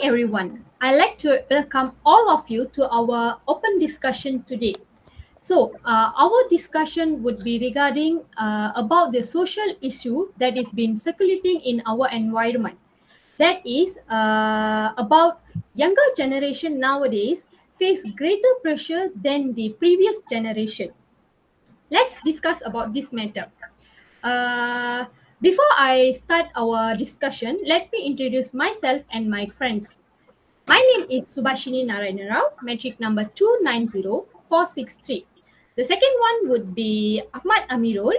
everyone. I'd like to welcome all of you to our open discussion today. Our discussion would be regarding about the social issue that is being circulating in our environment. That is about younger generation nowadays face greater pressure than the previous generation. Let's discuss about this matter. Uh, Before I start our discussion, let me introduce myself and my friends. My name is Subashini Narayana, metric number 290463. The second one would be Ahmad AMIRUL,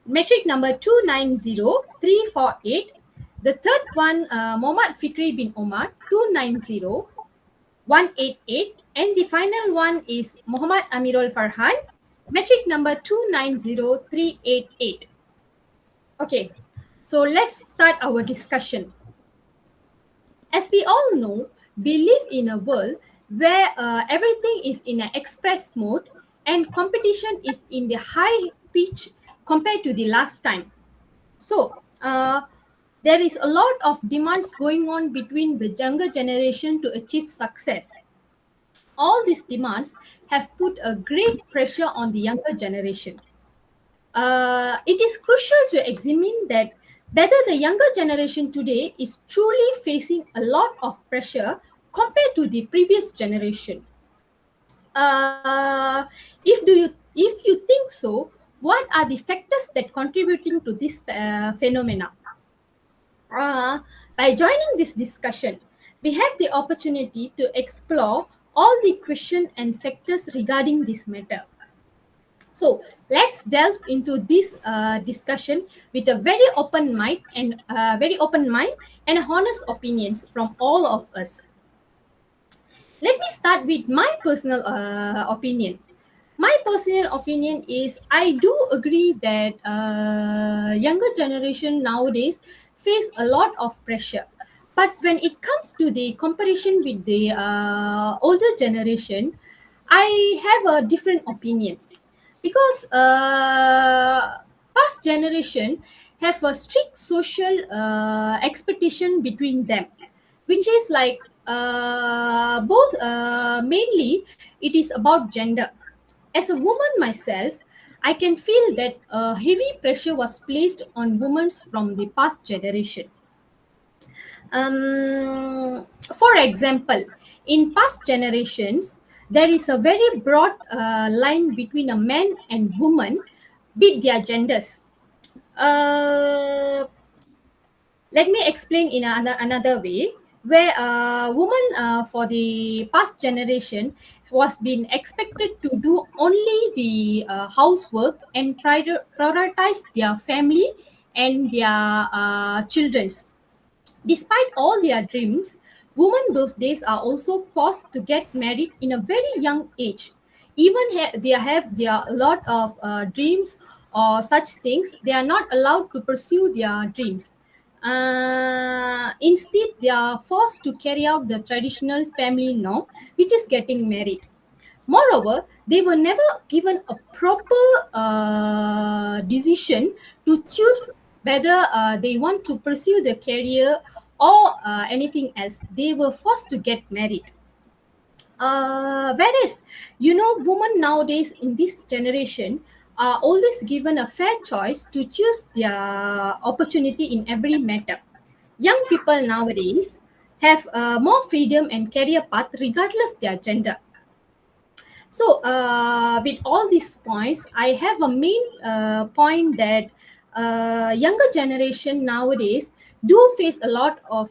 metric number 290348. The third one, Mohammad FIKRI bin OMAR, 290188. And the final one is Mohammad AMIRUL FARHAN, metric number 290388. Okay, so let's start our discussion. As we all know, we live in a world where everything is in an express mode and competition is in the high pitch compared to the last time. So, there is a lot of demands going on between the younger generation to achieve success. All these demands have put a great pressure on the younger generation. It is crucial to examine that whether the younger generation today is truly facing a lot of pressure compared to the previous generation. Uh, if you think so, what are the factors that contributing to this phenomena? Uh, by joining this discussion, we have the opportunity to explore all the questions and factors regarding this matter. So let's delve into this discussion with a very open mind and honest opinions from all of us. Let me start with my personal opinion. My personal opinion is I do agree that younger generation nowadays face a lot of pressure. But when it comes to the comparison with the older generation, I have a different opinion because past generation have a strict social expectation between them, which is like both mainly it is about gender. As a woman myself, I can feel that heavy pressure was placed on women from the past generation. For example, in past generations, there is a very broad line between a man and woman with their genders. Uh, Let me explain in another way, where a woman for the past generation was being expected to do only the housework and prioritize their family and their children's. Despite all their dreams, women those days are also forced to get married in a very young age. Even they have their a lot of dreams or such things, they are not allowed to pursue their dreams. Instead, they are forced to carry out the traditional family norm, which is getting married. Moreover, they were never given a proper decision to choose whether they want to pursue the career or anything else. They were forced to get married. Whereas, women nowadays in this generation are always given a fair choice to choose their opportunity in every matter. Young people nowadays have more freedom and career path regardless their gender. So, with all these points, I have a main point that younger generation nowadays do face a lot of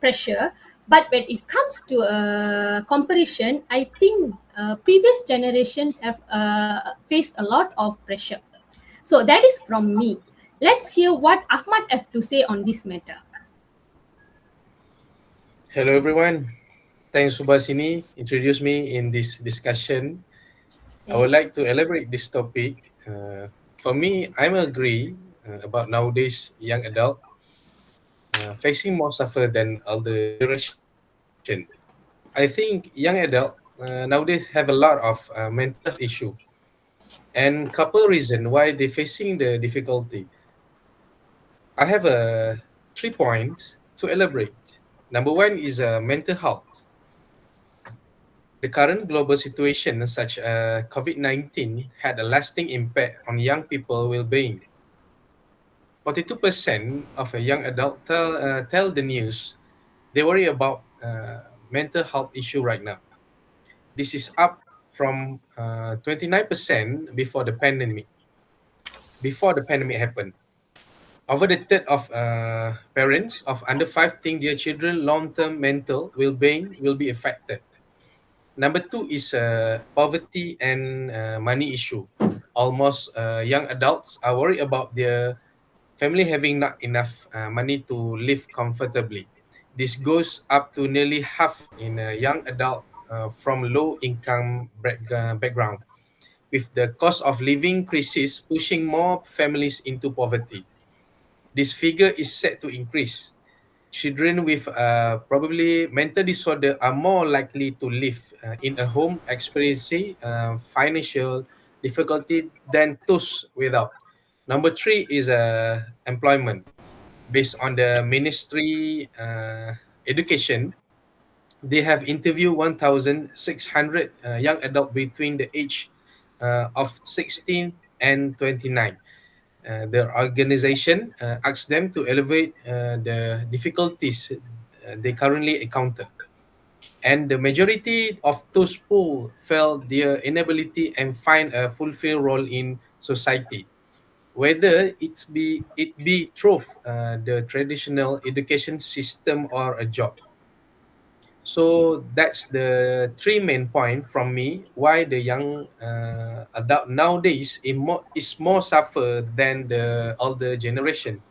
pressure. But when it comes to comparison, I think previous generation have faced a lot of pressure. So that is from me. Let's hear what Ahmad have to say on this matter. Hello everyone. Thanks Subashini introduce me in this discussion. I Okay. would like to elaborate this topic. For me, I'm agree about nowadays young adult facing more suffer than older generation. I think young adult nowadays have a lot of mental health issue and couple reason why they facing the difficulty. I have a 3 points to elaborate. Number one is mental health. The current global situation, such as COVID-19, had a lasting impact on young people well-being. 42% of a young adult tell the news they worry about mental health issue right now. This is up from 29% before the pandemic happened. Over the third of parents of under five think their children long-term mental well-being will be affected. Number two is poverty and money issue. Almost young adults are worried about their family having not enough money to live comfortably. This goes up to nearly half in a young adult from low income background, with the cost of living crisis pushing more families into poverty. This figure is set to increase. Children with probably mental disorder are more likely to live in a home experiencing financial difficulty than those without. Number three is employment. Based on the ministry education, they have interviewed 1,600 young adults between the age of 16 and 29. The organization asks them to elevate the difficulties they currently encounter. And the majority of those polled felt their inability and find a fulfilled role in society, whether it be through the traditional education system or a job. So that's the three main point from me why the young adult nowadays is more suffer than the older generation.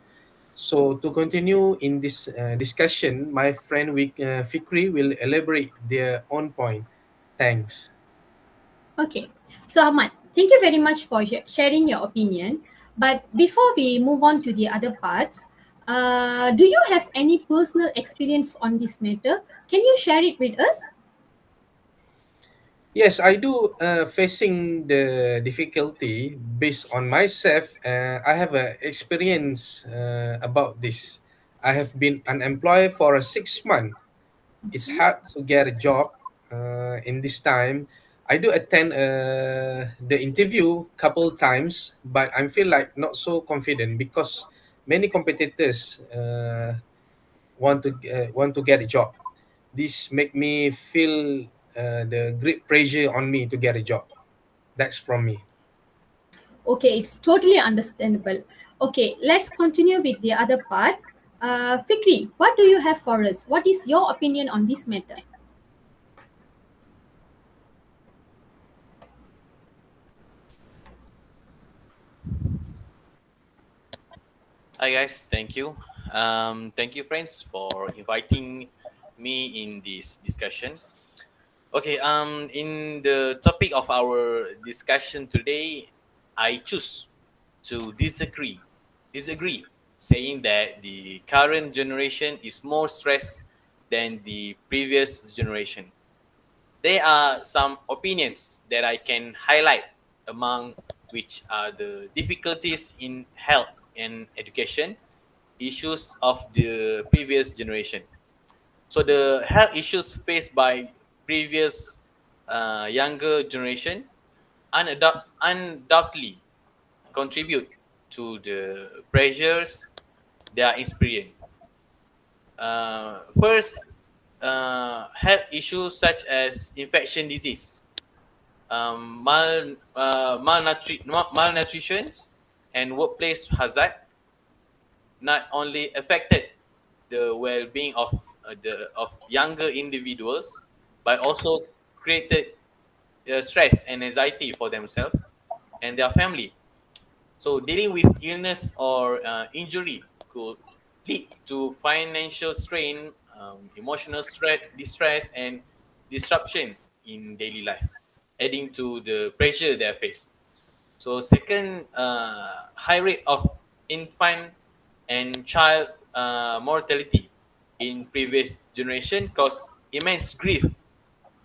So to continue in this discussion, my friend Fikri will elaborate their own point. Thanks. Okay, so Ahmad, thank you very much for sharing your opinion. But before we move on to the other parts, do you have any personal experience on this matter? Can you share it with us? Yes, I do. Facing the difficulty based on myself, I have a experience about this. I have been unemployed for a 6 month. It's hard to get a job in this time. I do attend the interview couple times, but I feel like not so confident because many competitors want to get a job. This make me feel the great pressure on me to get a job. That's from me. Okay, it's totally understandable. Okay, let's continue with the other part. Fikri, what do you have for us? What is your opinion on this matter? Hi guys, thank you. Thank you, friends, for inviting me in this discussion. Okay, in the topic of our discussion today, I choose to disagree, saying that the current generation is more stressed than the previous generation. There are some opinions that I can highlight, among which are the difficulties in health and education, issues of the previous generation. So the health issues faced by previous younger generation undoubtedly contribute to the pressures they are experiencing. First, health issues such as infection disease, malnutrition, and workplace hazard not only affected the well-being of younger individuals, but also created stress and anxiety for themselves and their family. So dealing with illness or injury could lead to financial strain, emotional stress, distress, and disruption in daily life, adding to the pressure they face. So second, high rate of infant and child mortality in previous generation caused immense grief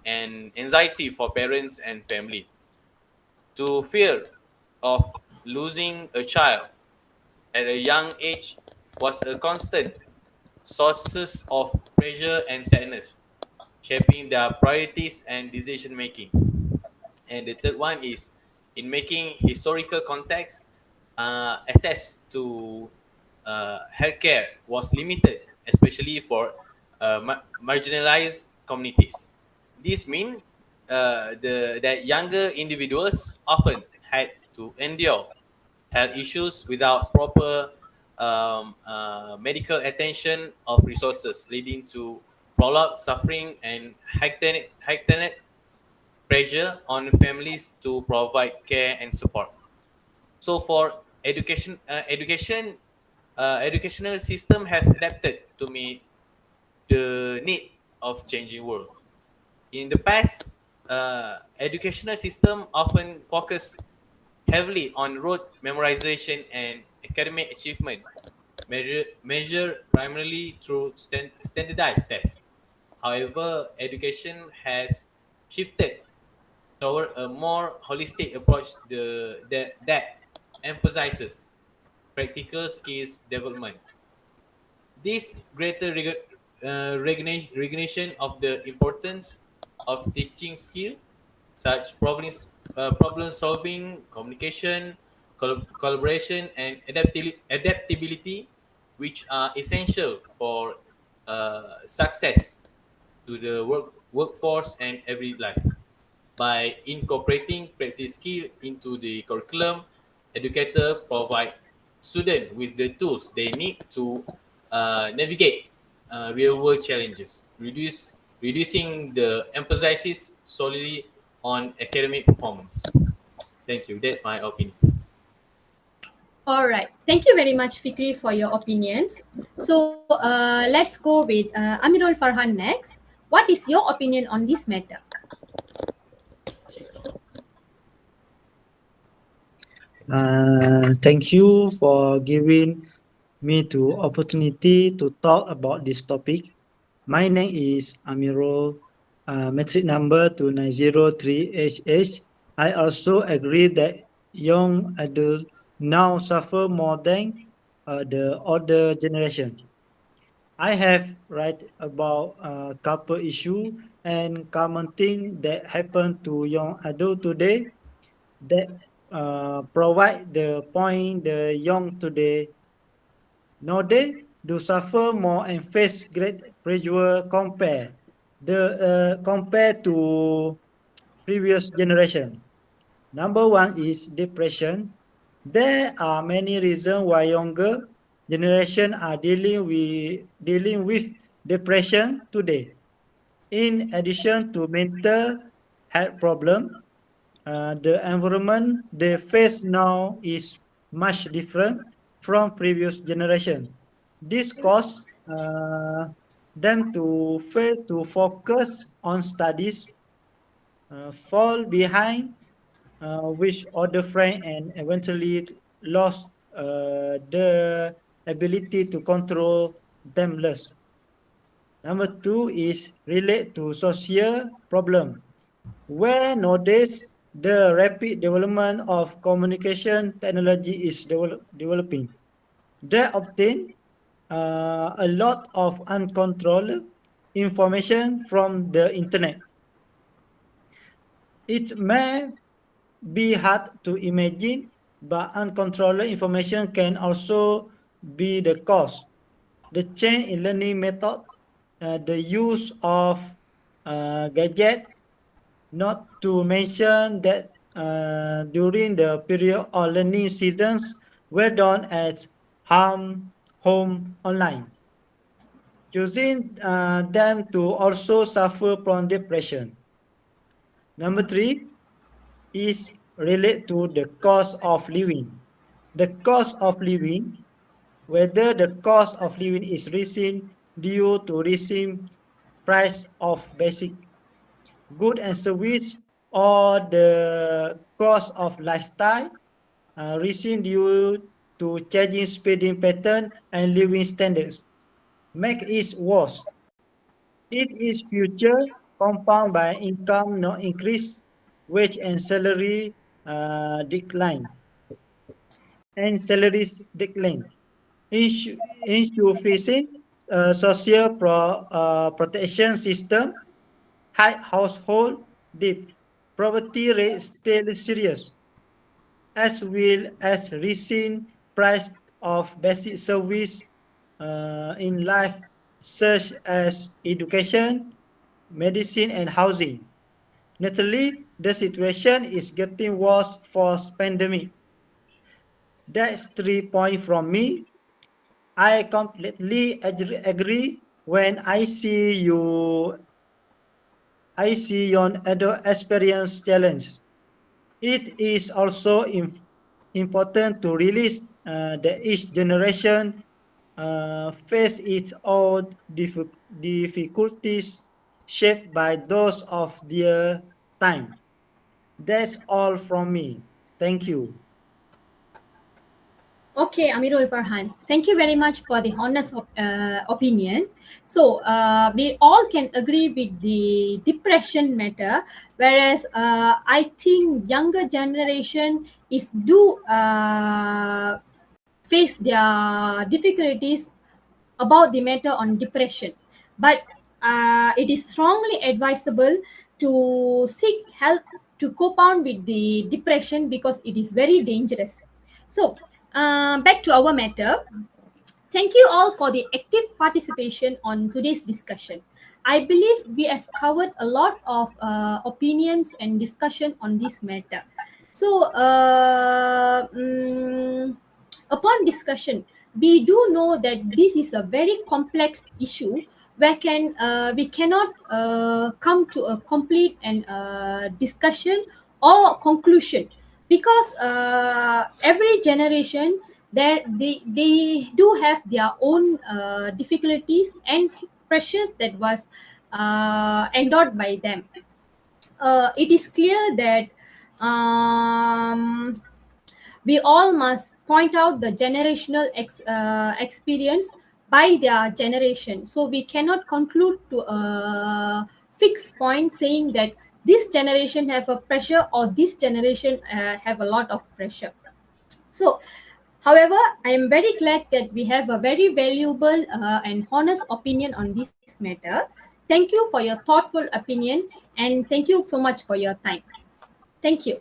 and anxiety for parents and family. To fear of losing a child at a young age was a constant, sources of pressure and sadness, shaping their priorities and decision making. And the third one is in making historical context, access to healthcare was limited, especially for marginalized communities. This means that younger individuals often had to endure health issues without proper medical attention of resources, leading to prolonged suffering and heightened pressure on families to provide care and support. So for educational system have adapted to meet the need of changing world. In the past, educational system often focus heavily on rote memorization and academic achievement, measured primarily through standardized tests. However, education has shifted toward a more holistic approach that emphasizes practical skills development. This greater recognition of the importance of teaching skill, such problem solving, communication, collaboration, and adaptability, which are essential for success to the workforce and every life. By incorporating practice skill into the curriculum, educators provide students with the tools they need to navigate real-world challenges, reducing the emphasis solely on academic performance. Thank you. That's my opinion. All right. Thank you very much, Fikri, for your opinions. So let's go with Amirul Farhan next. What is your opinion on this matter? Thank you for giving me the opportunity to talk about this topic. My name is Amirul, metric number 2903HH. I also agree that young adults now suffer more than the older generation. I have read about a couple issue and common thing that happen to young adult today that provide the point the young today nowadays do suffer more and face great pressure compared to previous generation. Number one is depression. There are many reasons why younger generation are dealing with depression today. In addition to mental health problem, the environment they face now is much different from previous generation. This cause them to fail to focus on studies, fall behind with other friends, and eventually lost the ability to control themselves. Number two is relate to social problem, where nowadays the rapid development of communication technology is developing. They obtain a lot of uncontrolled information from the internet. It may be hard to imagine, but uncontrolled information can also be the cause. The change in learning method, the use of gadget, not to mention that during the period of learning seasons were done at home online, using them to also suffer from depression. Number three is related to the cost of living. The cost of living, whether the cost of living is rising due to rising price of basic good and service, or the cost of lifestyle rising due to changing spending pattern and living standards, make it worse. It is future compound by income not increase, wage and salary decline, and salaries decline. Insufficient social protection system, high household debt, poverty rate still serious, as well as recent price of basic service in life such as education, medicine, and housing. Naturally, the situation is getting worse for pandemic. That's 3 points from me. I completely agree when I see your adult experience challenge. It is also important to realize that each generation face its own difficulties shaped by those of their time. That's all from me. Thank you. Okay, Amirul Farhan, thank you very much for the honest opinion. So, we all can agree with the depression matter, whereas I think younger generation is do face their difficulties about the matter on depression, but it is strongly advisable to seek help to cope on with the depression because it is very dangerous. So, back to our matter. Thank you all for the active participation on today's discussion. I believe we have covered a lot of opinions and discussion on this matter. So, upon discussion, we do know that this is a very complex issue where we cannot come to a complete and discussion or conclusion, because every generation they do have their own difficulties and pressures that was endured by them. It is clear that um, we all must point out the generational experience by their generation. So we cannot conclude to a fixed point saying that this generation have a pressure or this generation have a lot of pressure. So, however, I am very glad that we have a very valuable and honest opinion on this matter. Thank you for your thoughtful opinion, and thank you so much for your time. Thank you.